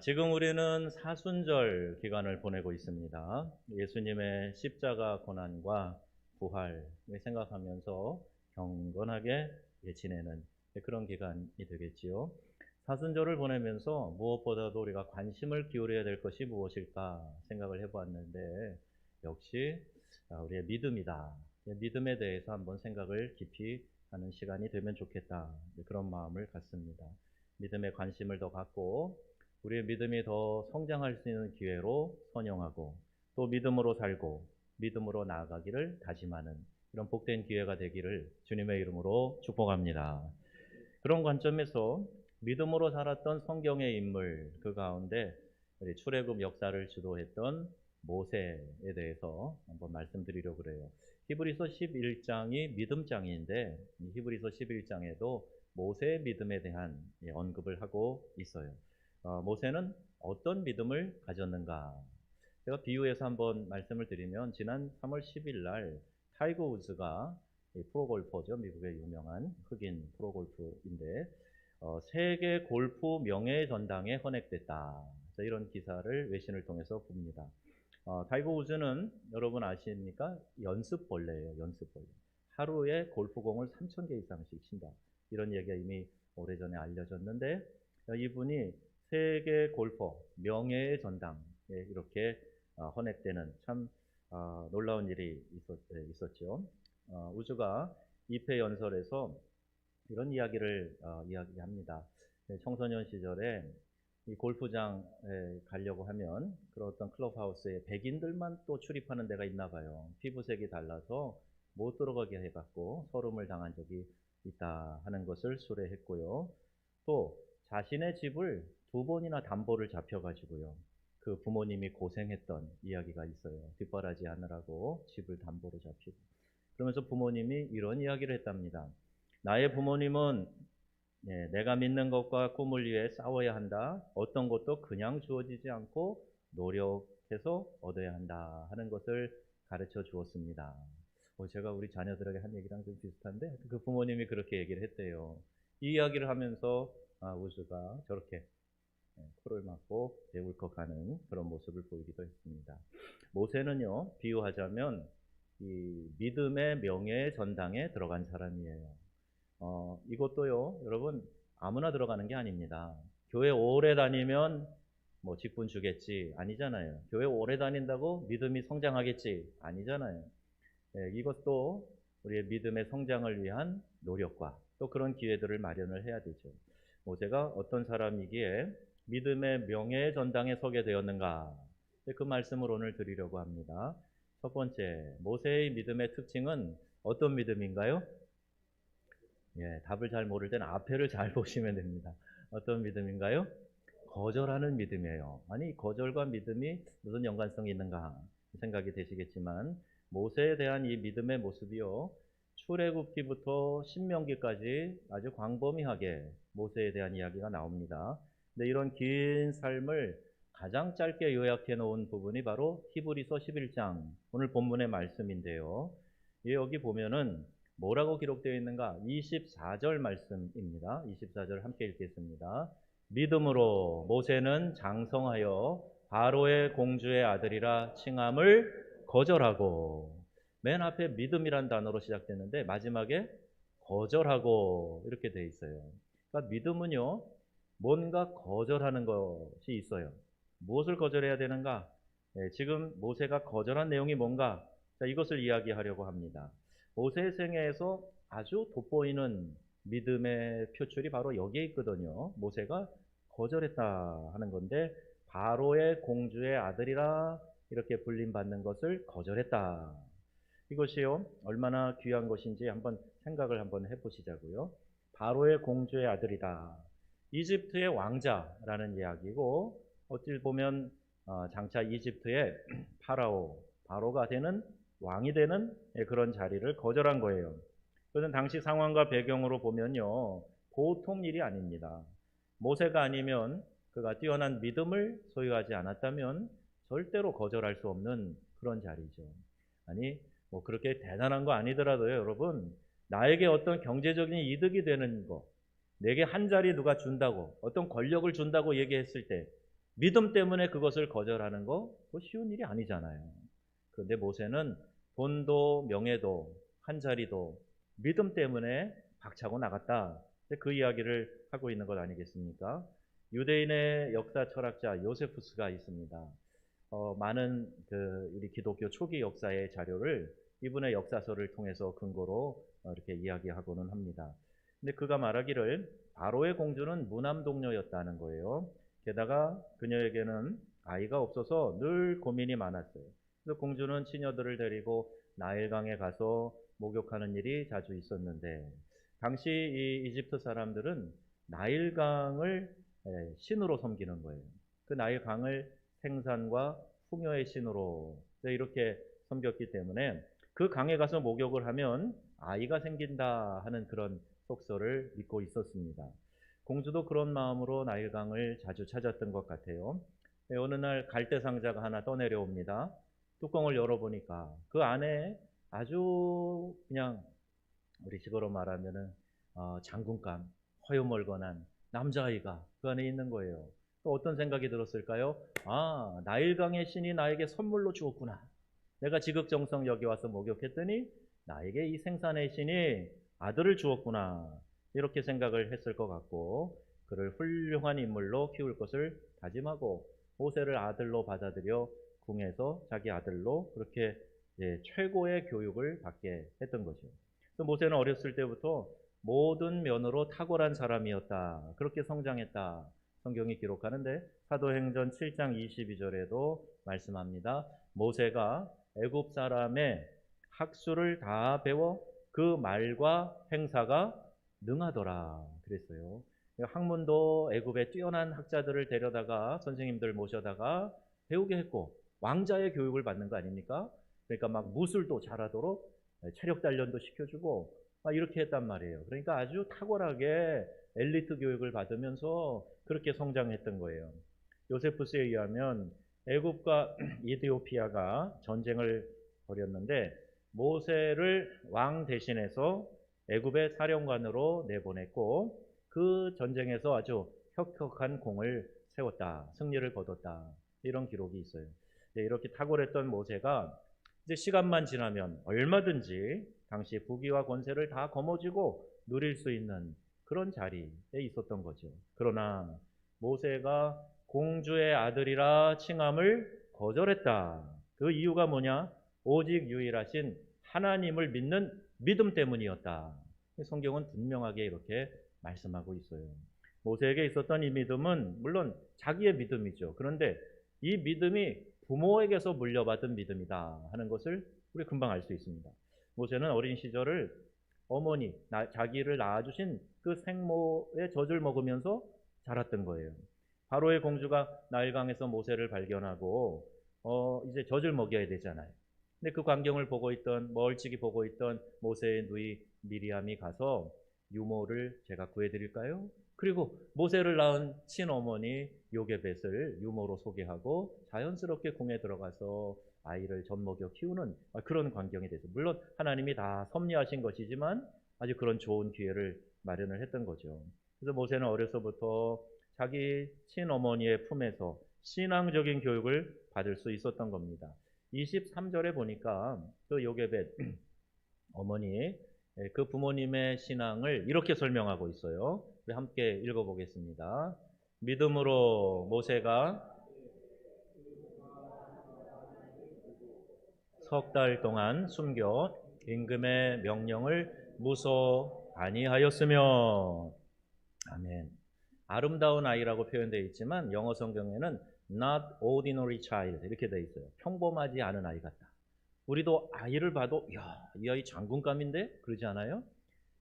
지금 우리는 사순절 기간을 보내고 있습니다. 예수님의 십자가 고난과 부활을 생각하면서 경건하게 지내는 그런 기간이 되겠지요. 사순절을 보내면서 무엇보다도 우리가 관심을 기울여야 될 것이 무엇일까 생각을 해보았는데, 역시 우리의 믿음이다. 믿음에 대해서 한번 생각을 깊이 하는 시간이 되면 좋겠다, 그런 마음을 갖습니다. 믿음에 관심을 더 갖고 우리의 믿음이 더 성장할 수 있는 기회로 선용하고, 또 믿음으로 살고 믿음으로 나아가기를 다짐하는 이런 복된 기회가 되기를 주님의 이름으로 축복합니다. 그런 관점에서 믿음으로 살았던 성경의 인물, 그 가운데 우리 출애굽 역사를 주도했던 모세에 대해서 한번 말씀드리려고 그래요. 히브리서 11장이 믿음장인데, 히브리서 11장에도 모세의 믿음에 대한 언급을 하고 있어요. 모세는 어떤 믿음을 가졌는가? 제가 비유해서 한번 말씀을 드리면, 지난 3월 10일 날 타이거 우즈가 프로골퍼죠. 미국의 유명한 흑인 프로골프인데, 세계 골프 명예 전당에 헌액됐다. 이런 기사를 외신을 통해서 봅니다. 타이거 우즈는 여러분 아십니까? 연습벌레예요. 연습벌레. 하루에 골프공을 3,000개 이상씩 친다. 이런 얘기가 이미 오래전에 알려졌는데, 이분이 세계 골퍼 명예의 전당에 이렇게 헌액되는 참 놀라운 일이 있었죠. 우즈가 2패 연설에서 이런 이야기를 이야기합니다. 청소년 시절에 이 골프장에 가려고 하면 그런 어떤 클럽하우스에 백인들만 또 출입하는 데가 있나 봐요. 피부색이 달라서 못 들어가게 해갖고 서름을 당한 적이 있다 하는 것을 수레했고요. 또 자신의 집을 2번이나 담보를 잡혀가지고요, 그 부모님이 고생했던 이야기가 있어요. 뒷바라지 하느라고 집을 담보로 잡히고. 그러면서 부모님이 이런 이야기를 했답니다. 나의 부모님은 내가 믿는 것과 꿈을 위해 싸워야 한다. 어떤 것도 그냥 주어지지 않고 노력해서 얻어야 한다 하는 것을 가르쳐 주었습니다. 제가 우리 자녀들에게 한 얘기랑 좀 비슷한데, 그 부모님이 그렇게 얘기를 했대요. 이 이야기를 하면서 우즈가 저렇게 코를 막고 울컥하는 그런 모습을 보이기도 했습니다. 모세는요, 비유하자면 이 믿음의 명예의 전당에 들어간 사람이에요. 이것도요, 여러분, 아무나 들어가는 게 아닙니다. 교회 오래 다니면 뭐 직분 주겠지, 아니잖아요. 교회 오래 다닌다고 믿음이 성장하겠지, 아니잖아요. 이것도 우리의 믿음의 성장을 위한 노력과 또 그런 기회들을 마련을 해야 되죠. 모세가 어떤 사람이기에 믿음의 명예의 전당에 서게 되었는가? 그 말씀을 오늘 드리려고 합니다. 첫 번째, 모세의 믿음의 특징은 어떤 믿음인가요? 답을 잘 모를 때는 앞에를 잘 보시면 됩니다. 어떤 믿음인가요? 거절하는 믿음이에요. 아니, 거절과 믿음이 무슨 연관성이 있는가 생각이 되시겠지만, 모세에 대한 이 믿음의 모습이요, 출애굽기부터 신명기까지 아주 광범위하게 모세에 대한 이야기가 나옵니다. 근데 이런 긴 삶을 가장 짧게 요약해 놓은 부분이 바로 히브리서 11장, 오늘 본문의 말씀인데요. 여기 보면은 뭐라고 기록되어 있는가? 24절 말씀입니다. 24절 함께 읽겠습니다. 믿음으로 모세는 장성하여 바로의 공주의 아들이라 칭함을 거절하고, 맨 앞에 믿음이란 단어로 시작됐는데 마지막에 거절하고 이렇게 되어 있어요. 그러니까 믿음은요, 뭔가 거절하는 것이 있어요. 무엇을 거절해야 되는가? 지금 모세가 거절한 내용이 뭔가? 자, 이것을 이야기하려고 합니다. 모세의 생애에서 아주 돋보이는 믿음의 표출이 바로 여기에 있거든요. 모세가 거절했다 하는 건데, 바로의 공주의 아들이라 이렇게 불림받는 것을 거절했다. 이것이요, 얼마나 귀한 것인지 한번 생각을 한번 해보시자고요. 바로의 공주의 아들이다. 이집트의 왕자라는 이야기고, 어찌 보면 장차 이집트의 바로가 되는, 왕이 되는 그런 자리를 거절한 거예요. 그것은 당시 상황과 배경으로 보면요, 보통 일이 아닙니다. 모세가 아니면, 그가 뛰어난 믿음을 소유하지 않았다면 절대로 거절할 수 없는 그런 자리죠. 아니, 뭐 그렇게 대단한 거 아니더라도요, 여러분, 나에게 어떤 경제적인 이득이 되는 거, 내게 한 자리 누가 준다고, 어떤 권력을 준다고 얘기했을 때 믿음 때문에 그것을 거절하는 거 그거 쉬운 일이 아니잖아요. 그런데 모세는 돈도 명예도 한 자리도 믿음 때문에 박차고 나갔다. 그 이야기를 하고 있는 것 아니겠습니까? 유대인의 역사 철학자 요세푸스가 있습니다. 많은 우리 기독교 초기 역사의 자료를 이분의 역사서를 통해서 근거로 이렇게 이야기하고는 합니다. 근데 그가 말하기를 바로의 공주는 무남동녀였다는 거예요. 게다가 그녀에게는 아이가 없어서 늘 고민이 많았어요. 그래서 공주는 처녀들을 데리고 나일강에 가서 목욕하는 일이 자주 있었는데, 당시 이 이집트 사람들은 나일강을 신으로 섬기는 거예요. 그 나일강을 생산과 풍요의 신으로 이렇게 섬겼기 때문에 그 강에 가서 목욕을 하면 아이가 생긴다 하는 그런 속설을 믿고 있었습니다. 공주도 그런 마음으로 나일강을 자주 찾았던 것 같아요. 어느 날 갈대 상자가 하나 떠내려옵니다. 뚜껑을 열어보니까 그 안에 아주 그냥 우리 식으로 말하면은 장군감, 허여멀건한 남자아이가 그 안에 있는 거예요. 또 어떤 생각이 들었을까요? 아, 나일강의 신이 나에게 선물로 주었구나. 내가 지극정성 여기 와서 목욕했더니 나에게 이 생산의 신이 아들을 주었구나. 이렇게 생각을 했을 것 같고, 그를 훌륭한 인물로 키울 것을 다짐하고 모세를 아들로 받아들여 궁에서 자기 아들로 그렇게 최고의 교육을 받게 했던 거죠. 모세는 어렸을 때부터 모든 면으로 탁월한 사람이었다. 그렇게 성장했다. 성경이 기록하는데 사도행전 7장 22절에도 말씀합니다. 모세가 애굽 사람의 학수를 다 배워 그 말과 행사가 능하더라 그랬어요. 학문도 애굽에 뛰어난 학자들을 데려다가 선생님들 모셔다가 배우게 했고 왕자의 교육을 받는 거 아닙니까? 그러니까 막 무술도 잘하도록 체력 단련도 시켜주고 이렇게 했단 말이에요. 그러니까 아주 탁월하게 엘리트 교육을 받으면서 그렇게 성장했던 거예요. 요세푸스에 의하면 애굽과 이디오피아가 전쟁을 벌였는데 모세를 왕 대신해서 애굽의 사령관으로 내보냈고 그 전쟁에서 아주 혁혁한 공을 세웠다. 승리를 거뒀다. 이런 기록이 있어요. 이렇게 탁월했던 모세가 이제 시간만 지나면 얼마든지 당시 부귀와 권세를 다 거머쥐고 누릴 수 있는 그런 자리에 있었던 거죠. 그러나 모세가 공주의 아들이라 칭함을 거절했다. 그 이유가 뭐냐? 오직 유일하신 하나님을 믿는 믿음 때문이었다. 성경은 분명하게 이렇게 말씀하고 있어요. 모세에게 있었던 이 믿음은 물론 자기의 믿음이죠. 그런데 이 믿음이 부모에게서 물려받은 믿음이다 하는 것을 우리 금방 알 수 있습니다. 모세는 어린 시절을 어머니, 자기를 낳아주신 그 생모의 젖을 먹으면서 자랐던 거예요. 바로의 공주가 나일강에서 모세를 발견하고 이제 젖을 먹여야 되잖아요. 근데 그 광경을 보고 있던 멀찍이 보고 있던 모세의 누이 미리암이 가서 유모를 제가 구해드릴까요? 그리고 모세를 낳은 친어머니 요게벳을 유모로 소개하고 자연스럽게 궁에 들어가서 아이를 젖먹여 키우는 그런 광경이 되죠. 물론 하나님이 다 섭리하신 것이지만 아주 그런 좋은 기회를 마련을 했던 거죠. 그래서 모세는 어려서부터 자기 친어머니의 품에서 신앙적인 교육을 받을 수 있었던 겁니다. 23절에 보니까 그 요게벳 어머니 그 부모님의 신앙을 이렇게 설명하고 있어요. 우리 함께 읽어보겠습니다. 믿음으로 모세가 석 달 동안 숨겨 임금의 명령을 무소 아니하였으며. 아멘. 아름다운 아이라고 표현되어 있지만 영어 성경에는 not ordinary child 이렇게 되어 있어요. 평범하지 않은 아이 같다. 우리도 아이를 봐도 이 아이 장군감인데 그러지 않아요?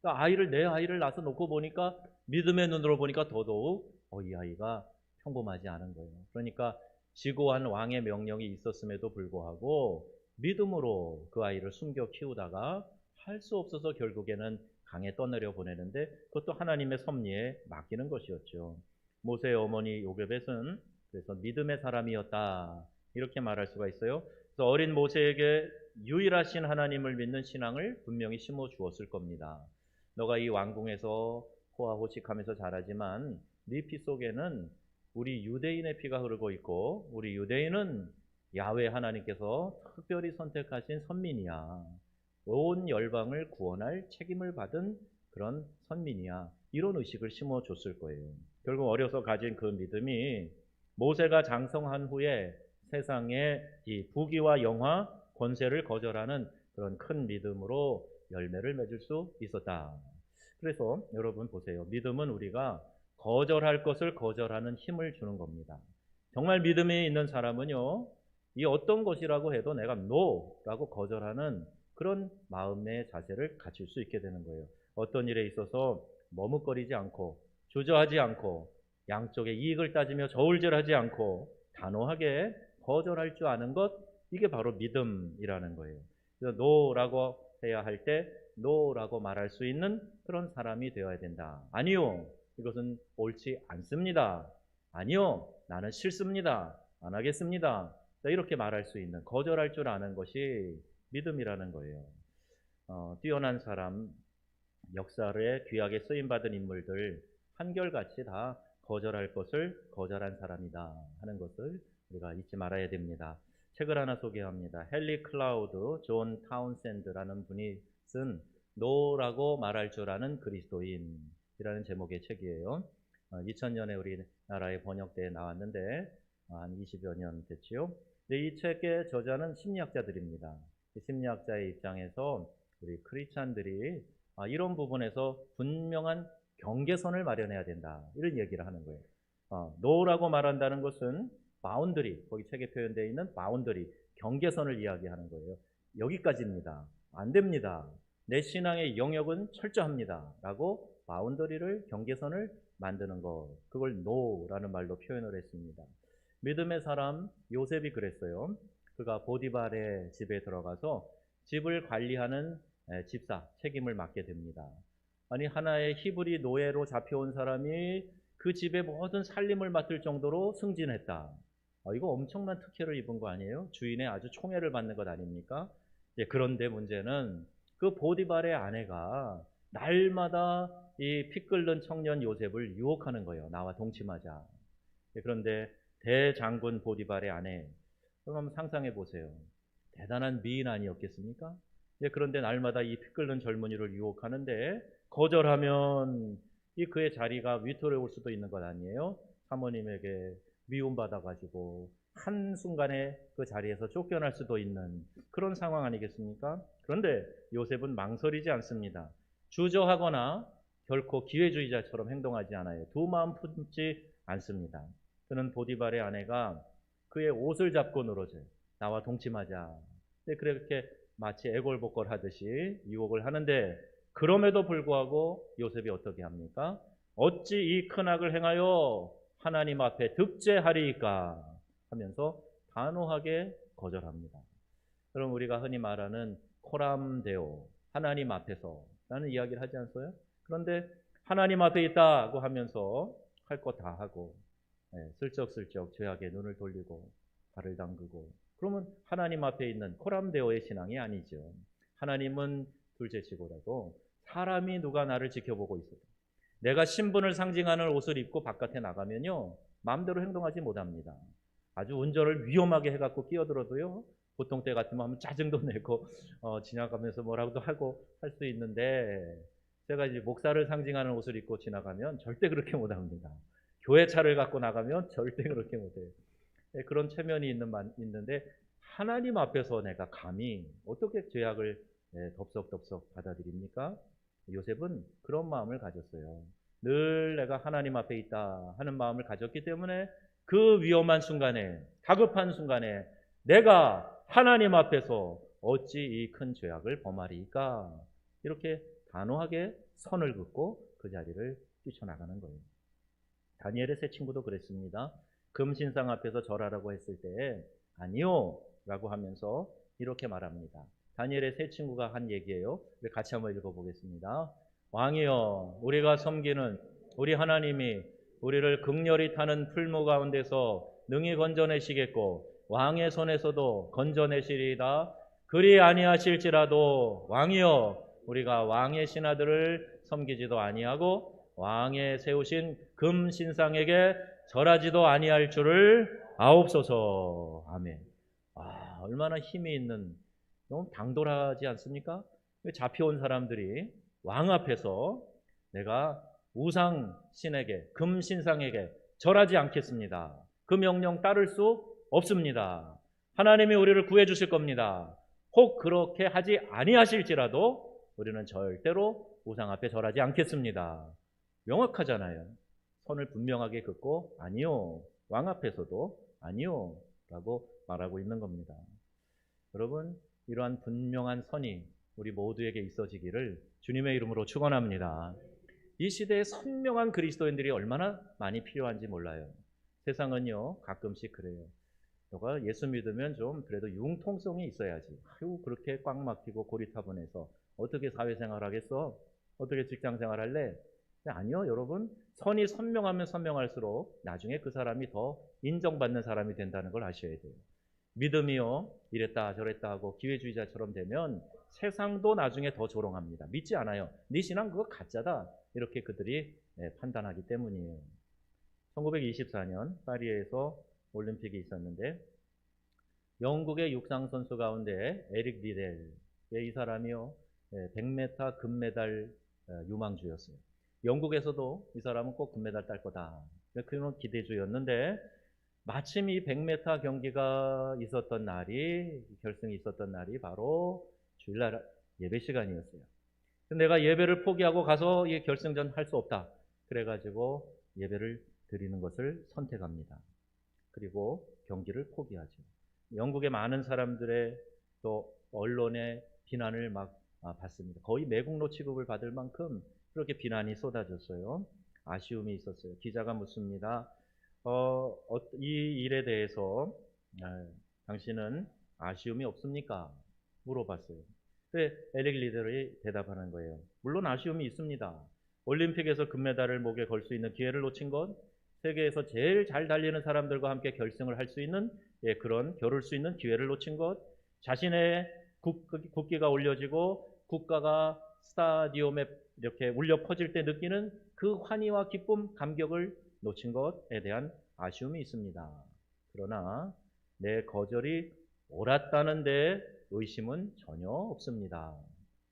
그러니까 내 아이를 낳아서 놓고 보니까 믿음의 눈으로 보니까 더더욱 이 아이가 평범하지 않은 거예요. 그러니까 지고한 왕의 명령이 있었음에도 불구하고 믿음으로 그 아이를 숨겨 키우다가 할 수 없어서 결국에는 강에 떠내려 보내는데 그것도 하나님의 섭리에 맡기는 것이었죠. 모세의 어머니 요게벳은 그래서 믿음의 사람이었다 이렇게 말할 수가 있어요. 그래서 어린 모세에게 유일하신 하나님을 믿는 신앙을 분명히 심어 주었을 겁니다. 너가 이 왕궁에서 호화호식하면서 자라지만 네 피 속에는 우리 유대인의 피가 흐르고 있고 우리 유대인은 야훼 하나님께서 특별히 선택하신 선민이야. 온 열방을 구원할 책임을 받은 그런 선민이야. 이런 의식을 심어줬을 거예요. 결국 어려서 가진 그 믿음이 모세가 장성한 후에 세상의 이 부귀와 영화, 권세를 거절하는 그런 큰 믿음으로 열매를 맺을 수 있었다. 그래서 여러분 보세요. 믿음은 우리가 거절할 것을 거절하는 힘을 주는 겁니다. 정말 믿음이 있는 사람은요, 이 어떤 것이라고 해도 내가 NO라고 거절하는 그런 마음의 자세를 갖출 수 있게 되는 거예요. 어떤 일에 있어서 머뭇거리지 않고 주저하지 않고 양쪽의 이익을 따지며 저울질하지 않고 단호하게 거절할 줄 아는 것, 이게 바로 믿음이라는 거예요. 그래서 NO라고 해야 할 때 NO라고 말할 수 있는 그런 사람이 되어야 된다. 아니요, 이것은 옳지 않습니다. 아니요, 나는 싫습니다. 안 하겠습니다. 이렇게 말할 수 있는, 거절할 줄 아는 것이 믿음이라는 거예요. 뛰어난 사람, 역사에 귀하게 쓰임받은 인물들 한결같이 다 거절할 것을 거절한 사람이다 하는 것을 우리가 잊지 말아야 됩니다. 책을 하나 소개합니다. 헨리 클라우드 존 타운센드라는 분이 쓴 노라고 말할 줄 아는 그리스도인이라는 제목의 책이에요. 2000년에 우리나라에 번역되어 나왔는데 한 20여 년 됐지요. 이 책의 저자는 심리학자들입니다. 심리학자의 입장에서 우리 크리스찬들이 이런 부분에서 분명한 경계선을 마련해야 된다, 이런 얘기를 하는 거예요. 노라고 말한다는 것은 바운더리, 거기 책에 표현되어 있는 바운더리, 경계선을 이야기하는 거예요. 여기까지입니다. 안 됩니다. 내 신앙의 영역은 철저합니다. 라고 바운더리를, 경계선을 만드는 것, 그걸 노라는 말로 표현을 했습니다. 믿음의 사람 요셉이 그랬어요. 그가 보디발의 집에 들어가서 집을 관리하는 집사 책임을 맡게 됩니다. 아니, 하나의 히브리 노예로 잡혀온 사람이 그 집의 모든 살림을 맡을 정도로 승진했다. 이거 엄청난 특혜를 입은 거 아니에요? 주인의 아주 총애를 받는 것 아닙니까? 그런데 문제는 그 보디발의 아내가 날마다 이 피 끓는 청년 요셉을 유혹하는 거예요. 나와 동침하자. 그런데 대장군 보디발의 아내, 그럼 한번 상상해 보세요. 대단한 미인 아니었겠습니까? 그런데 날마다 이 피 끓는 젊은이를 유혹하는데 거절하면 이 그의 자리가 위태로울 수도 있는 것 아니에요? 사모님에게 미움받아가지고 한순간에 그 자리에서 쫓겨날 수도 있는 그런 상황 아니겠습니까? 그런데 요셉은 망설이지 않습니다. 주저하거나 결코 기회주의자처럼 행동하지 않아요. 두 마음 품지 않습니다. 그는 보디발의 아내가 그의 옷을 잡고 늘어져요. 나와 동침하자. 그렇게 마치 애걸복걸 하듯이 유혹을 하는데, 그럼에도 불구하고 요셉이 어떻게 합니까? 어찌 이 큰 악을 행하여 하나님 앞에 득죄하리이까 하면서 단호하게 거절합니다. 그럼 우리가 흔히 말하는 코람데오, 하나님 앞에서 라는 이야기를 하지 않어요? 그런데 하나님 앞에 있다고 하면서 할 거 다 하고 슬쩍슬쩍 죄악에 눈을 돌리고 발을 담그고, 그러면 하나님 앞에 있는 코람데오의 신앙이 아니죠. 하나님은 둘째치고라도 사람이 누가 나를 지켜보고 있어도, 내가 신분을 상징하는 옷을 입고 바깥에 나가면요, 마음대로 행동하지 못합니다. 아주 운전을 위험하게 해갖고 끼어들어도요, 보통 때 같으면 하면 짜증도 내고 지나가면서 뭐라고도 하고 할 수 있는데, 제가 이제 목사를 상징하는 옷을 입고 지나가면 절대 그렇게 못합니다. 교회 차를 갖고 나가면 절대 그렇게 못해요. 그런 체면이 있는데 하나님 앞에서 내가 감히 어떻게 죄악을 덥석덥석 받아들입니까? 요셉은 그런 마음을 가졌어요. 늘 내가 하나님 앞에 있다 하는 마음을 가졌기 때문에 그 위험한 순간에, 다급한 순간에 내가 하나님 앞에서 어찌 이 큰 죄악을 범하리까, 이렇게 단호하게 선을 긋고 그 자리를 뛰쳐나가는 거예요. 다니엘의 세 친구도 그랬습니다. 금신상 앞에서 절하라고 했을 때 아니요 라고 하면서 이렇게 말합니다. 다니엘의 세 친구가 한 얘기예요. 우리 같이 한번 읽어보겠습니다. 왕이여, 우리가 섬기는 우리 하나님이 우리를 극렬히 타는 풀무 가운데서 능히 건져내시겠고 왕의 손에서도 건져내시리이다. 그리 아니하실지라도 왕이여, 우리가 왕의 신하들을 섬기지도 아니하고 왕의 세우신 금 신상에게 절하지도 아니할 줄을 아옵소서. 아멘. 얼마나 힘이 있는, 너무 당돌하지 않습니까? 잡혀온 사람들이 왕 앞에서 내가 우상 신에게, 금 신상에게 절하지 않겠습니다. 그 명령 따를 수 없습니다. 하나님이 우리를 구해 주실 겁니다. 혹 그렇게 하지 아니하실지라도 우리는 절대로 우상 앞에 절하지 않겠습니다. 명확하잖아요. 선을 분명하게 긋고 아니요, 왕 앞에서도 아니요 라고 말하고 있는 겁니다. 여러분, 이러한 분명한 선이 우리 모두에게 있어지기를 주님의 이름으로 축원합니다. 이 시대에 선명한 그리스도인들이 얼마나 많이 필요한지 몰라요. 세상은요, 가끔씩 그래요. 너가 예수 믿으면 좀 그래도 융통성이 있어야지. 아유, 그렇게 꽉 막히고 고리타분해서 어떻게 사회생활 하겠어? 어떻게 직장생활 할래? 아니요, 여러분. 선이 선명하면 선명할수록 나중에 그 사람이 더 인정받는 사람이 된다는 걸 아셔야 돼요. 믿음이요, 이랬다 저랬다 하고 기회주의자처럼 되면 세상도 나중에 더 조롱합니다. 믿지 않아요. 네 신앙 그거 가짜다. 이렇게 그들이 판단하기 때문이에요. 1924년 파리에서 올림픽이 있었는데 영국의 육상 선수 가운데 에릭 리델, 이 사람이요 100m 금메달 유망주였어요. 영국에서도 이 사람은 꼭 금메달 딸 거다. 그런 기대주였는데 마침 이 100m 경기가 있었던 날이, 결승이 있었던 날이 바로 주일날 예배 시간이었어요. 내가 예배를 포기하고 가서 이 결승전 할 수 없다. 그래가지고 예배를 드리는 것을 선택합니다. 그리고 경기를 포기하죠. 영국의 많은 사람들의 또 언론의 비난을 막 받습니다. 거의 매국노 취급을 받을 만큼 그렇게 비난이 쏟아졌어요. 아쉬움이 있었어요. 기자가 묻습니다. 이 일에 대해서 당신은 아쉬움이 없습니까? 물어봤어요. 근데 에릭 리델이 대답하는 거예요. 물론 아쉬움이 있습니다. 올림픽에서 금메달을 목에 걸 수 있는 기회를 놓친 것, 세계에서 제일 잘 달리는 사람들과 함께 결승을 할 수 있는 그런 겨룰 수 있는 기회를 놓친 것, 자신의 국기가 올려지고 국가가 스타디움에 이렇게 울려 퍼질 때 느끼는 그 환희와 기쁨, 감격을 놓친 것에 대한 아쉬움이 있습니다. 그러나 내 거절이 옳았다는데 의심은 전혀 없습니다.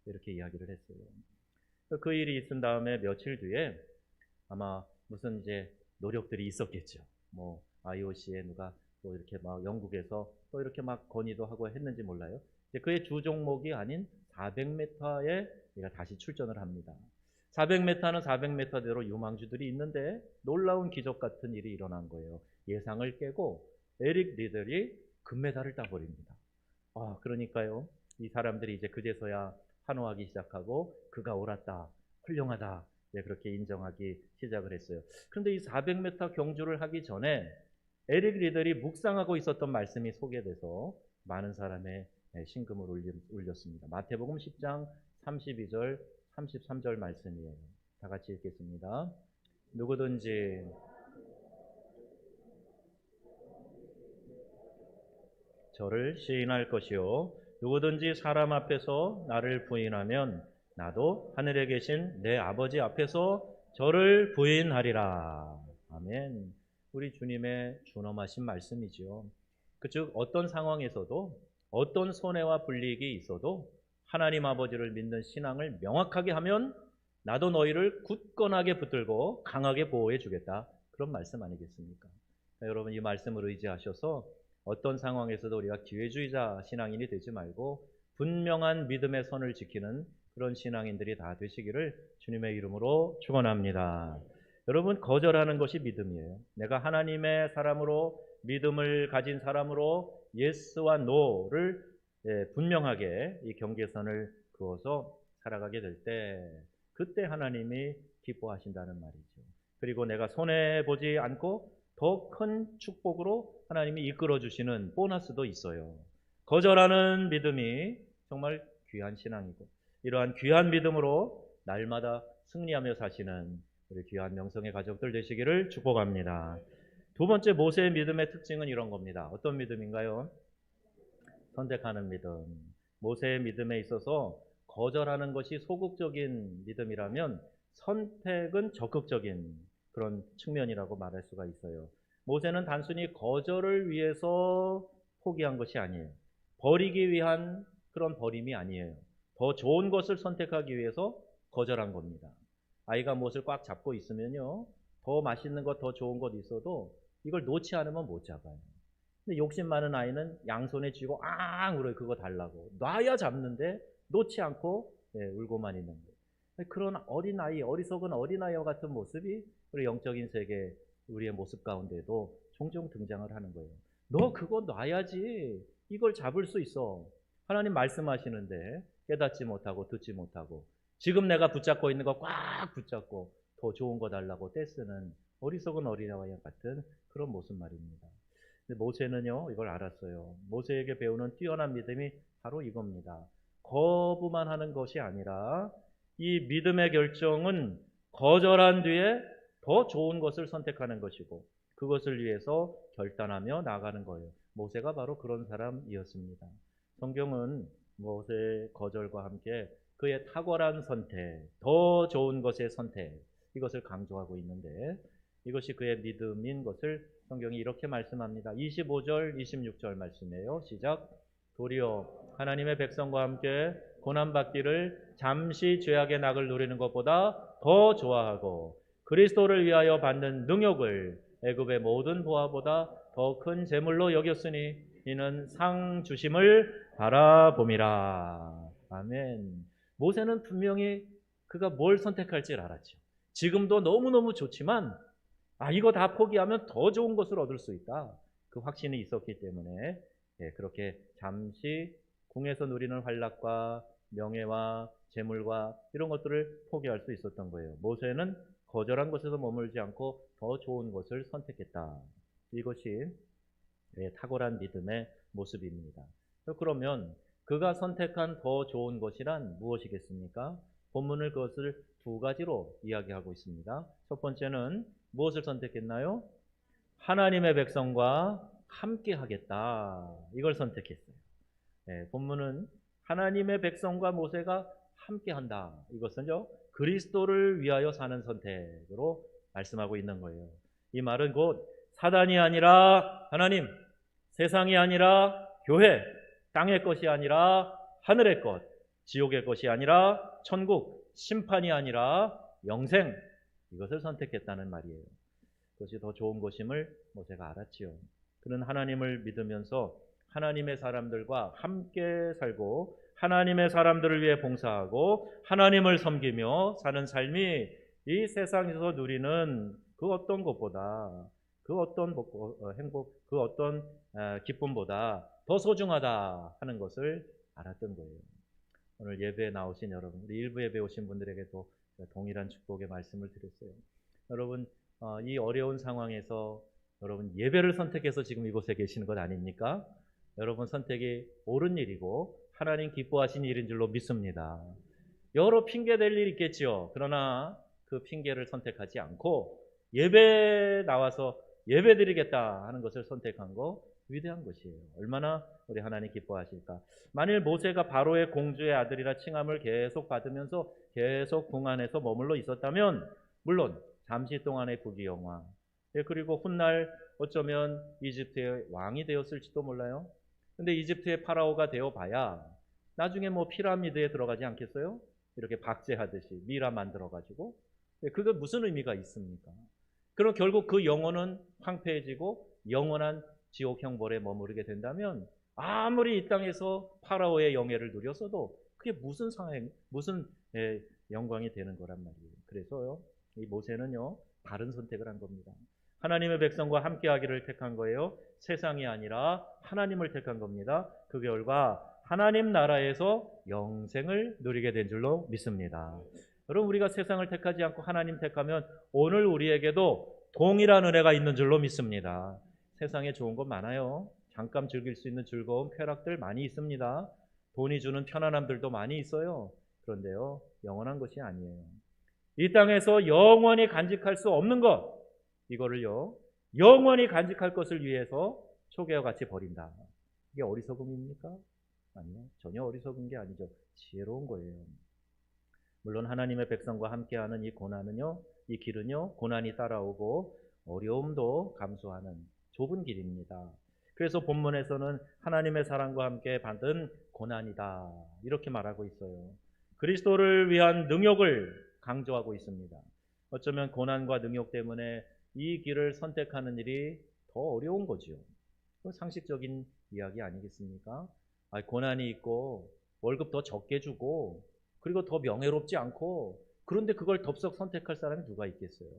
이렇게 이야기를 했어요. 그 일이 있은 다음에 며칠 뒤에 아마 무슨 이제 노력들이 있었겠죠. 뭐 IOC에 누가 또 이렇게 막 영국에서 또 이렇게 막 건의도 하고 했는지 몰라요. 이제 그의 주 종목이 아닌 400m에 얘가 다시 출전을 합니다. 400m는 400m대로 유망주들이 있는데 놀라운 기적 같은 일이 일어난 거예요. 예상을 깨고 에릭 리델이 금메달을 따버립니다. 그러니까요, 이 사람들이 이제 그제서야 환호하기 시작하고 그가 옳았다, 훌륭하다, 그렇게 인정하기 시작을 했어요. 그런데 이 400m 경주를 하기 전에 에릭 리델이 묵상하고 있었던 말씀이 소개돼서 많은 사람의 심금을 울렸습니다. 마태복음 10장 32절 33절 말씀이에요. 다 같이 읽겠습니다. 누구든지 저를 시인할 것이요 누구든지 사람 앞에서 나를 부인하면 나도 하늘에 계신 내 아버지 앞에서 저를 부인하리라. 아멘. 우리 주님의 준엄하신 말씀이지요. 즉 어떤 상황에서도 어떤 손해와 불이익이 있어도 하나님 아버지를 믿는 신앙을 명확하게 하면 나도 너희를 굳건하게 붙들고 강하게 보호해 주겠다. 그런 말씀 아니겠습니까? 여러분, 이 말씀을 의지하셔서 어떤 상황에서도 우리가 기회주의자 신앙인이 되지 말고 분명한 믿음의 선을 지키는 그런 신앙인들이 다 되시기를 주님의 이름으로 축원합니다. 여러분, 거절하는 것이 믿음이에요. 내가 하나님의 사람으로, 믿음을 가진 사람으로 예스와 노를 분명하게 이 경계선을 그어서 살아가게 될 때, 그때 하나님이 기뻐하신다는 말이죠. 그리고 내가 손해보지 않고 더 큰 축복으로 하나님이 이끌어 주시는 보너스도 있어요. 거절하는 믿음이 정말 귀한 신앙이고, 이러한 귀한 믿음으로 날마다 승리하며 사시는 우리 귀한 명성의 가족들 되시기를 축복합니다. 두 번째 모세의 믿음의 특징은 이런 겁니다. 어떤 믿음인가요? 선택하는 믿음. 모세의 믿음에 있어서 거절하는 것이 소극적인 믿음이라면 선택은 적극적인 그런 측면이라고 말할 수가 있어요. 모세는 단순히 거절을 위해서 포기한 것이 아니에요. 버리기 위한 그런 버림이 아니에요. 더 좋은 것을 선택하기 위해서 거절한 겁니다. 아이가 무엇을 꽉 잡고 있으면요, 더 맛있는 것, 더 좋은 것 있어도 이걸 놓지 않으면 못 잡아요. 근데 욕심 많은 아이는 양손에 쥐고 앙 울어요. 그거 달라고. 놔야 잡는데 놓지 않고 울고만 있는 거예요. 그런 어린아이, 어리석은 어린아이와 같은 모습이 우리 영적인 세계, 우리의 모습 가운데도 종종 등장을 하는 거예요. 너 그거 놔야지. 이걸 잡을 수 있어. 하나님 말씀하시는데 깨닫지 못하고 듣지 못하고 지금 내가 붙잡고 있는 거 꽉 붙잡고 더 좋은 거 달라고 떼쓰는 어리석은 어린아이와 같은 그런 모습 말입니다. 근데 모세는요, 이걸 알았어요. 모세에게 배우는 뛰어난 믿음이 바로 이겁니다. 거부만 하는 것이 아니라 이 믿음의 결정은 거절한 뒤에 더 좋은 것을 선택하는 것이고 그것을 위해서 결단하며 나가는 거예요. 모세가 바로 그런 사람이었습니다. 성경은 모세의 거절과 함께 그의 탁월한 선택, 더 좋은 것의 선택, 이것을 강조하고 있는데 이것이 그의 믿음인 것을 성경이 이렇게 말씀합니다. 25절, 26절 말씀이에요. 시작. 도리어 하나님의 백성과 함께 고난받기를 잠시 죄악의 낙을 누리는 것보다 더 좋아하고 그리스도를 위하여 받는 능욕을 애굽의 모든 보화보다 더 큰 재물로 여겼으니 이는 상 주심을 바라봄이라. 아멘. 모세는 분명히 그가 뭘 선택할지 알았죠. 지금도 너무너무 좋지만 이거 다 포기하면 더 좋은 것을 얻을 수 있다. 그 확신이 있었기 때문에 그렇게 잠시 궁에서 누리는 환락과 명예와 재물과 이런 것들을 포기할 수 있었던 거예요. 모세는 거절한 것에서 머물지 않고 더 좋은 것을 선택했다. 이것이 탁월한 믿음의 모습입니다. 그러면 그가 선택한 더 좋은 것이란 무엇이겠습니까? 본문을 그것을 두 가지로 이야기하고 있습니다. 첫 번째는 무엇을 선택했나요? 하나님의 백성과 함께 하겠다. 이걸 선택했어요. 본문은 하나님의 백성과 모세가 함께 한다. 이것은요, 그리스도를 위하여 사는 선택으로 말씀하고 있는 거예요. 이 말은 곧 사단이 아니라 하나님, 세상이 아니라 교회, 땅의 것이 아니라 하늘의 것, 지옥의 것이 아니라 천국, 심판이 아니라 영생, 이것을 선택했다는 말이에요. 그것이 더 좋은 것임을 모세가 알았지요. 그는 하나님을 믿으면서 하나님의 사람들과 함께 살고 하나님의 사람들을 위해 봉사하고 하나님을 섬기며 사는 삶이 이 세상에서 누리는 그 어떤 것보다 그 어떤 행복, 그 어떤 기쁨보다 더 소중하다 하는 것을 알았던 거예요. 오늘 예배에 나오신 여러분, 우리 일부 예배 오신 분들에게도 동일한 축복의 말씀을 드렸어요. 여러분, 이 어려운 상황에서 여러분 예배를 선택해서 지금 이곳에 계시는 것 아닙니까? 여러분 선택이 옳은 일이고 하나님 기뻐하신 일인 줄로 믿습니다. 여러 핑계 댈 일이 있겠죠. 그러나 그 핑계를 선택하지 않고 예배 나와서 예배 드리겠다 하는 것을 선택한 거 위대한 것이에요. 얼마나 우리 하나님 기뻐하실까. 만일 모세가 바로의 공주의 아들이라 칭함을 계속 받으면서 계속 궁 안에서 머물러 있었다면 물론 잠시 동안의 부귀영화, 그리고 훗날 어쩌면 이집트의 왕이 되었을지도 몰라요. 근데 이집트의 파라오가 되어봐야 나중에 뭐 피라미드에 들어가지 않겠어요? 이렇게 박제하듯이 미라 만들어가지고. 그게 무슨 의미가 있습니까? 그럼 결국 그 영혼은 황폐해지고 영원한 지옥 형벌에 머무르게 된다면 아무리 이 땅에서 파라오의 영예를 누렸어도 그게 무슨 영광이 되는 거란 말이에요. 그래서요, 이 모세는요, 다른 선택을 한 겁니다. 하나님의 백성과 함께하기를 택한 거예요. 세상이 아니라 하나님을 택한 겁니다. 그 결과 하나님 나라에서 영생을 누리게 된 줄로 믿습니다. 여러분, 우리가 세상을 택하지 않고 하나님 택하면 오늘 우리에게도 동일한 은혜가 있는 줄로 믿습니다. 세상에 좋은 것 많아요. 잠깐 즐길 수 있는 즐거움, 쾌락들 많이 있습니다. 돈이 주는 편안함들도 많이 있어요. 그런데요, 영원한 것이 아니에요. 이 땅에서 영원히 간직할 수 없는 것, 이거를요, 영원히 간직할 것을 위해서 초계와 같이 버린다. 이게 어리석음입니까? 아니요, 전혀 어리석은 게 아니죠. 지혜로운 거예요. 물론 하나님의 백성과 함께하는 이 고난은요, 이 길은요, 고난이 따라오고 어려움도 감수하는 좁은 길입니다. 그래서 본문에서는 하나님의 사랑과 함께 받은 고난이다, 이렇게 말하고 있어요. 그리스도를 위한 능욕을 강조하고 있습니다. 어쩌면 고난과 능욕 때문에 이 길을 선택하는 일이 더 어려운 거지요. 상식적인 이야기 아니겠습니까? 고난이 있고 월급 더 적게 주고 그리고 더 명예롭지 않고, 그런데 그걸 덥석 선택할 사람이 누가 있겠어요?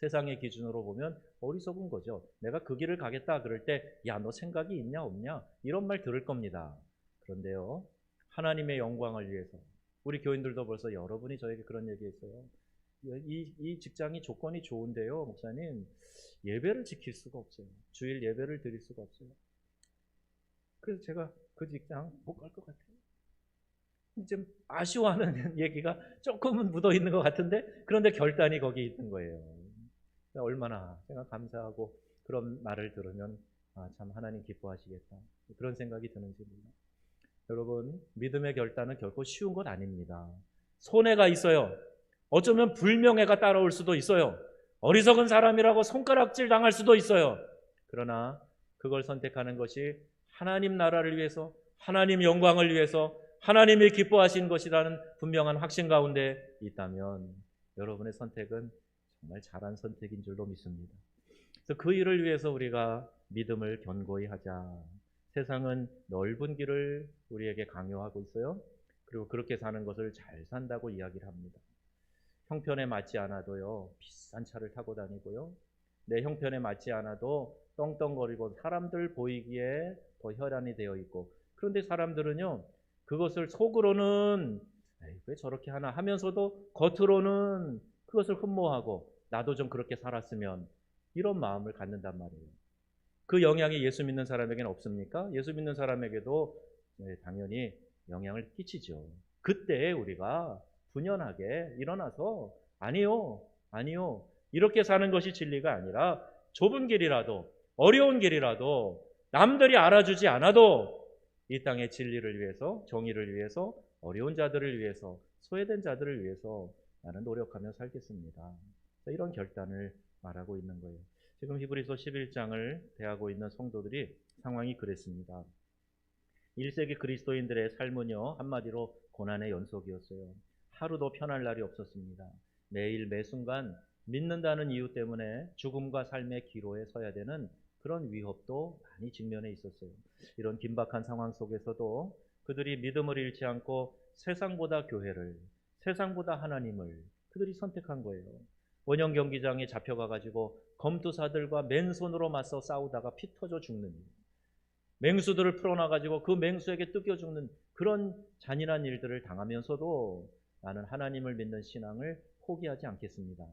세상의 기준으로 보면 어리석은 거죠. 내가 그 길을 가겠다 그럴 때 야, 너 생각이 있냐 없냐 이런 말 들을 겁니다. 그런데요, 하나님의 영광을 위해서, 우리 교인들도 벌써 여러분이 저에게 그런 얘기했어요. 이 직장이 조건이 좋은데요, 목사님, 예배를 지킬 수가 없어요. 주일 예배를 드릴 수가 없어요. 그래서 제가 그 직장 못 갈 것 같아요. 좀 아쉬워하는 얘기가 조금은 묻어 있는 것 같은데, 그런데 결단이 거기 있는 거예요. 얼마나 제가 감사하고 그런 말을 들으면 참 하나님 기뻐하시겠다, 그런 생각이 드는지 몰라요. 여러분, 믿음의 결단은 결코 쉬운 것 아닙니다. 손해가 있어요. 어쩌면 불명예가 따라올 수도 있어요. 어리석은 사람이라고 손가락질 당할 수도 있어요. 그러나 그걸 선택하는 것이 하나님 나라를 위해서, 하나님 영광을 위해서, 하나님이 기뻐하신 것이라는 분명한 확신 가운데 있다면 여러분의 선택은 정말 잘한 선택인 줄로 믿습니다. 그래서 그 일을 위해서 우리가 믿음을 견고히 하자. 세상은 넓은 길을 우리에게 강요하고 있어요. 그리고 그렇게 사는 것을 잘 산다고 이야기를 합니다. 형편에 맞지 않아도요, 비싼 차를 타고 다니고요, 내 형편에 맞지 않아도 떵떵거리고 사람들 보이기에 더 혈안이 되어 있고, 그런데 사람들은요, 그것을 속으로는 왜 저렇게 하나 하면서도 겉으로는 그것을 흠모하고 나도 좀 그렇게 살았으면, 이런 마음을 갖는단 말이에요. 그 영향이 예수 믿는 사람에게는 없습니까? 예수 믿는 사람에게도 당연히 영향을 끼치죠. 그때 우리가 분연하게 일어나서 아니요, 이렇게 사는 것이 진리가 아니라 좁은 길이라도, 어려운 길이라도, 남들이 알아주지 않아도 이 땅의 진리를 위해서, 정의를 위해서, 어려운 자들을 위해서, 소외된 자들을 위해서 나는 노력하며 살겠습니다. 이런 결단을 말하고 있는 거예요. 지금 히브리서 11장을 대하고 있는 성도들이 상황이 그랬습니다. 1세기 그리스도인들의 삶은요, 한마디로 고난의 연속이었어요. 하루도 편할 날이 없었습니다. 매일 매순간 믿는다는 이유 때문에 죽음과 삶의 기로에 서야 되는 그런 위협도 많이 직면해 있었어요. 이런 긴박한 상황 속에서도 그들이 믿음을 잃지 않고 세상보다 교회를, 세상보다 하나님을 그들이 선택한 거예요. 원형 경기장에 잡혀가가지고 검투사들과 맨손으로 맞서 싸우다가 피 터져 죽는 일, 맹수들을 풀어놔가지고 그 맹수에게 뜯겨 죽는 그런 잔인한 일들을 당하면서도 나는 하나님을 믿는 신앙을 포기하지 않겠습니다.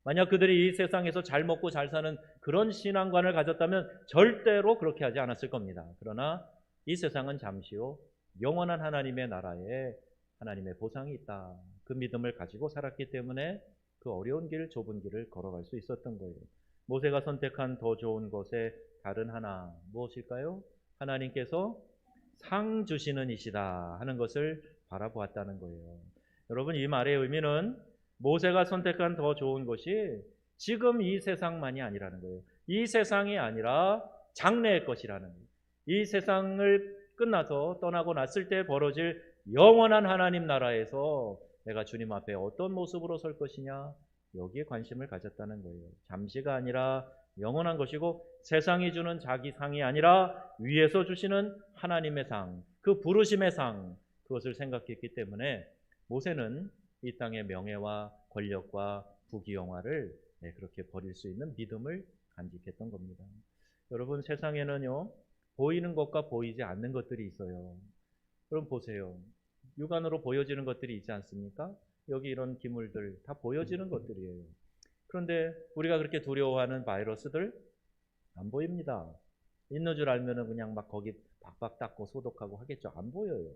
만약 그들이 이 세상에서 잘 먹고 잘 사는 그런 신앙관을 가졌다면 절대로 그렇게 하지 않았을 겁니다. 그러나 이 세상은 잠시요, 영원한 하나님의 나라에 하나님의 보상이 있다, 그 믿음을 가지고 살았기 때문에 그 어려운 길, 좁은 길을 걸어갈 수 있었던 거예요. 모세가 선택한 더 좋은 것의 다른 하나, 무엇일까요? 하나님께서 상 주시는 이시다 하는 것을 바라보았다는 거예요. 여러분, 이 말의 의미는 모세가 선택한 더 좋은 것이 지금 이 세상만이 아니라는 거예요. 이 세상이 아니라 장래의 것이라는 거예요. 이 세상을 끝나서 떠나고 났을 때 벌어질 영원한 하나님 나라에서 내가 주님 앞에 어떤 모습으로 설 것이냐, 여기에 관심을 가졌다는 거예요. 잠시가 아니라 영원한 것이고, 세상이 주는 자기 상이 아니라 위에서 주시는 하나님의 상, 그 부르심의 상, 그것을 생각했기 때문에 모세는 이 땅의 명예와 권력과 부귀영화를 그렇게 버릴 수 있는 믿음을 간직했던 겁니다. 여러분, 세상에는요, 보이는 것과 보이지 않는 것들이 있어요. 그럼 보세요. 육안으로 보여지는 것들이 있지 않습니까? 여기 이런 기물들 다 보여지는 것들이에요. 그런데 우리가 그렇게 두려워하는 바이러스들 안 보입니다. 있는 줄 알면은 그냥 막 거기 박박 닦고 소독하고 하겠죠. 안 보여요.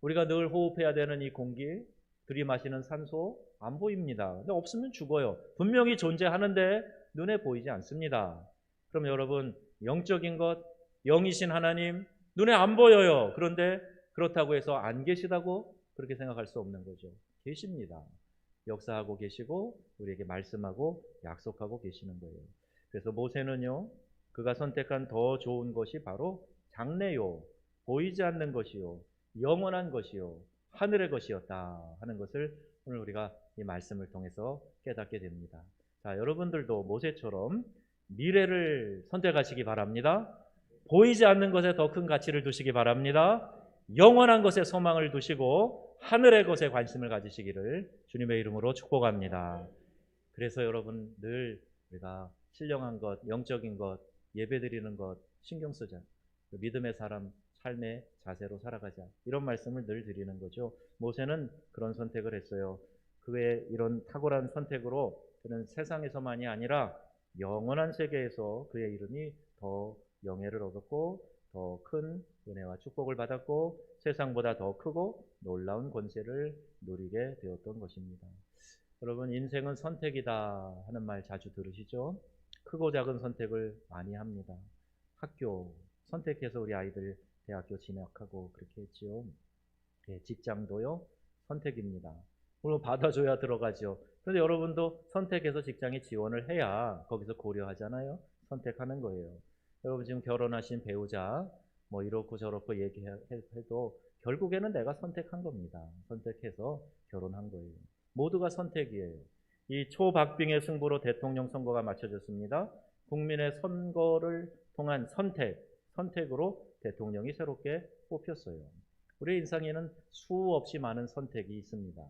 우리가 늘 호흡해야 되는 이 공기, 들이마시는 산소 안 보입니다. 근데 없으면 죽어요. 분명히 존재하는데 눈에 보이지 않습니다. 그럼 여러분, 영적인 것, 영이신 하나님 눈에 안 보여요. 그런데 그렇다고 해서 안 계시다고 그렇게 생각할 수 없는 거죠. 계십니다. 역사하고 계시고 우리에게 말씀하고 약속하고 계시는 거예요. 그래서 모세는요, 그가 선택한 더 좋은 것이 바로 장래요, 보이지 않는 것이요, 영원한 것이요, 하늘의 것이었다 하는 것을 오늘 우리가 이 말씀을 통해서 깨닫게 됩니다. 자, 여러분들도 모세처럼 미래를 선택하시기 바랍니다. 보이지 않는 것에 더 큰 가치를 두시기 바랍니다. 영원한 것에 소망을 두시고 하늘의 것에 관심을 가지시기를 주님의 이름으로 축복합니다. 그래서 여러분 늘 우리가 신령한 것, 영적인 것, 예배드리는 것 신경 쓰자. 믿음의 사람, 삶의 자세로 살아가자. 이런 말씀을 늘 드리는 거죠. 모세는 그런 선택을 했어요. 그의 이런 탁월한 선택으로 그는 세상에서만이 아니라 영원한 세계에서 그의 이름이 더 영예를 얻었고 더 큰 은혜와 축복을 받았고 세상보다 더 크고 놀라운 권세를 누리게 되었던 것입니다. 여러분 인생은 선택이다 하는 말 자주 들으시죠? 크고 작은 선택을 많이 합니다. 학교 선택해서 우리 아이들 대학교 진학하고 그렇게 했지요. 예, 직장도요 선택입니다. 물론 받아줘야 들어가죠. 그런데 여러분도 선택해서 직장에 지원을 해야 거기서 고려하잖아요. 선택하는 거예요. 여러분 지금 결혼하신 배우자 뭐 이렇고 저렇고 얘기해도 결국에는 내가 선택한 겁니다. 선택해서 결혼한 거예요. 모두가 선택이에요. 이 초박빙의 승부로 대통령 선거가 맞춰졌습니다. 국민의 선거를 통한 선택으로 대통령이 새롭게 뽑혔어요. 우리 인생에는 수없이 많은 선택이 있습니다.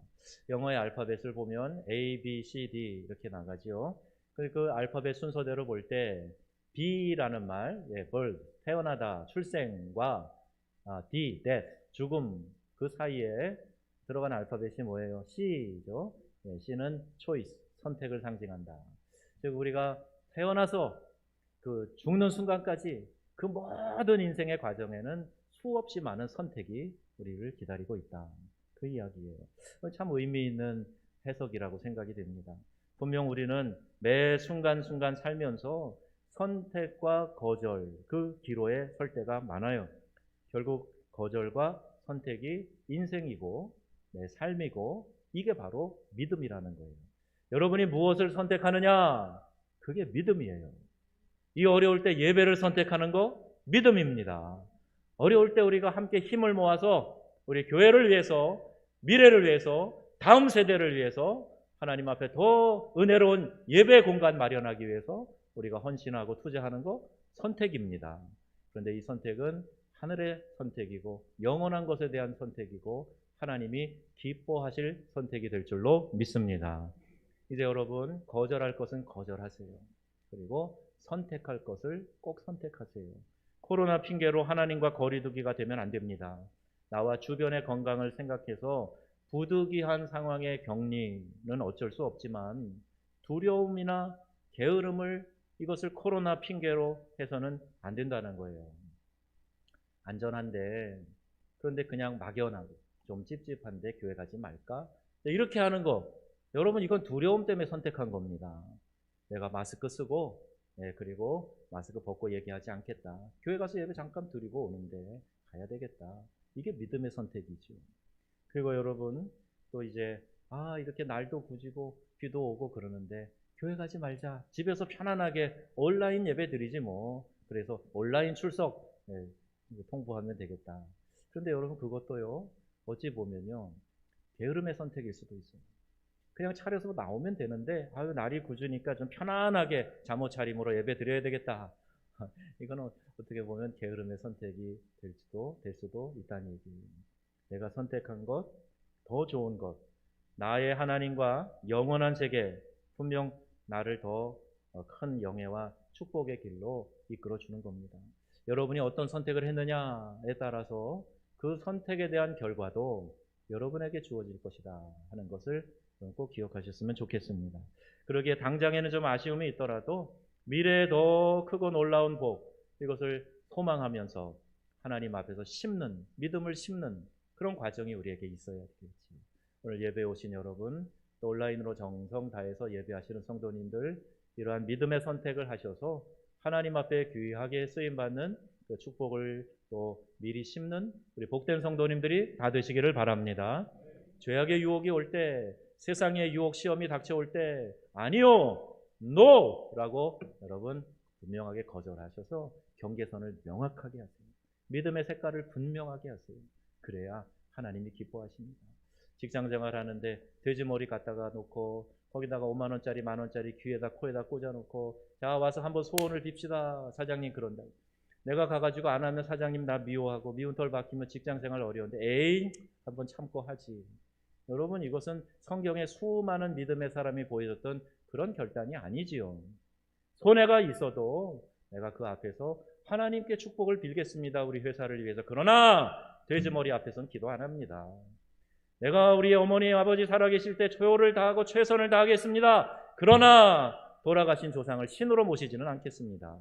영어의 알파벳을 보면 A, B, C, D 이렇게 나가죠. 그 알파벳 순서대로 볼 때 B라는 말, birth, 태어나다, 출생과 D, death, 죽음 그 사이에 들어간 알파벳이 뭐예요? C죠. C는 choice, 선택을 상징한다. 즉 우리가 태어나서 그 죽는 순간까지 그 모든 인생의 과정에는 수없이 많은 선택이 우리를 기다리고 있다. 그 이야기예요. 참 의미 있는 해석이라고 생각이 됩니다. 분명 우리는 매 순간순간 살면서 선택과 거절 그 기로에 설 때가 많아요. 결국 거절과 선택이 인생이고 내 삶이고 이게 바로 믿음이라는 거예요. 여러분이 무엇을 선택하느냐? 그게 믿음이에요. 이 어려울 때 예배를 선택하는 거 믿음입니다. 어려울 때 우리가 함께 힘을 모아서 우리 교회를 위해서, 미래를 위해서, 다음 세대를 위해서 하나님 앞에 더 은혜로운 예배 공간 마련하기 위해서 우리가 헌신하고 투자하는 거 선택입니다. 그런데 이 선택은 하늘의 선택이고 영원한 것에 대한 선택이고 하나님이 기뻐하실 선택이 될 줄로 믿습니다. 이제 여러분 거절할 것은 거절하세요. 그리고 선택할 것을 꼭 선택하세요. 코로나 핑계로 하나님과 거리두기가 되면 안 됩니다. 나와 주변의 건강을 생각해서 부득이한 상황의 격리는 어쩔 수 없지만 두려움이나 게으름을 이것을 코로나 핑계로 해서는 안 된다는 거예요. 안전한데 그런데 그냥 막연하고 좀 찝찝한데 교회 가지 말까? 이렇게 하는 거 여러분 이건 두려움 때문에 선택한 겁니다. 내가 마스크 쓰고 그리고 마스크 벗고 얘기하지 않겠다. 교회 가서 예배 잠깐 드리고 오는데 가야 되겠다. 이게 믿음의 선택이죠. 그리고 여러분 또 이제 이렇게 날도 굳이고 비도 오고 그러는데 교회 가지 말자. 집에서 편안하게 온라인 예배 드리지 뭐. 그래서 온라인 출석 통보하면 되겠다. 그런데 여러분 그것도요. 어찌 보면요. 게으름의 선택일 수도 있어요. 그냥 차려서 나오면 되는데 날이 굳으니까 좀 편안하게 잠옷 차림으로 예배 드려야 되겠다. 이거는 어떻게 보면 게으름의 선택이 될 수도 있다는 얘기예요. 내가 선택한 것, 더 좋은 것, 나의 하나님과 영원한 세계, 분명 나를 더 큰 영예와 축복의 길로 이끌어주는 겁니다. 여러분이 어떤 선택을 했느냐에 따라서 그 선택에 대한 결과도 여러분에게 주어질 것이다 하는 것을 꼭 기억하셨으면 좋겠습니다. 그러기에 당장에는 좀 아쉬움이 있더라도 미래에 더 크고 놀라운 복, 이것을 소망하면서 하나님 앞에서 심는, 믿음을 심는 그런 과정이 우리에게 있어야 되겠지. 오늘 예배에 오신 여러분, 또 온라인으로 정성 다해서 예배하시는 성도님들, 이러한 믿음의 선택을 하셔서 하나님 앞에 귀하게 쓰임받는 그 축복을 또 미리 심는 우리 복된 성도님들이 다 되시기를 바랍니다. 죄악의 유혹이 올 때 세상의 유혹, 시험이 닥쳐올 때 아니요, NO라고 여러분 분명하게 거절하셔서 경계선을 명확하게 하세요. 믿음의 색깔을 분명하게 하세요. 그래야 하나님이 기뻐하십니다. 직장생활 하는데 돼지머리 갖다가 놓고 거기다가 5만 원짜리, 만 원짜리 귀에다 코에다 꽂아놓고 자 와서 한번 소원을 빕시다. 사장님 그런다. 내가 가가지고 안 하면 사장님 나 미워하고 미운 털 박히면 직장생활 어려운데 에이 한번 참고 하지. 여러분 이것은 성경에 수많은 믿음의 사람이 보여줬던 그런 결단이 아니지요. 손해가 있어도 내가 그 앞에서 하나님께 축복을 빌겠습니다. 우리 회사를 위해서. 그러나 돼지머리 앞에서는 기도 안 합니다. 내가 우리 어머니 아버지 살아계실 때 초를 다하고 최선을 다하겠습니다. 그러나 돌아가신 조상을 신으로 모시지는 않겠습니다.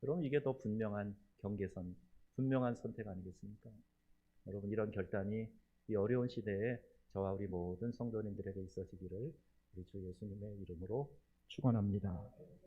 그럼 이게 더 분명한 경계선, 분명한 선택 아니겠습니까? 여러분 이런 결단이 이 어려운 시대에 저와 우리 모든 성도님들에게 있어지기를 우리 주 예수님의 이름으로 축원합니다.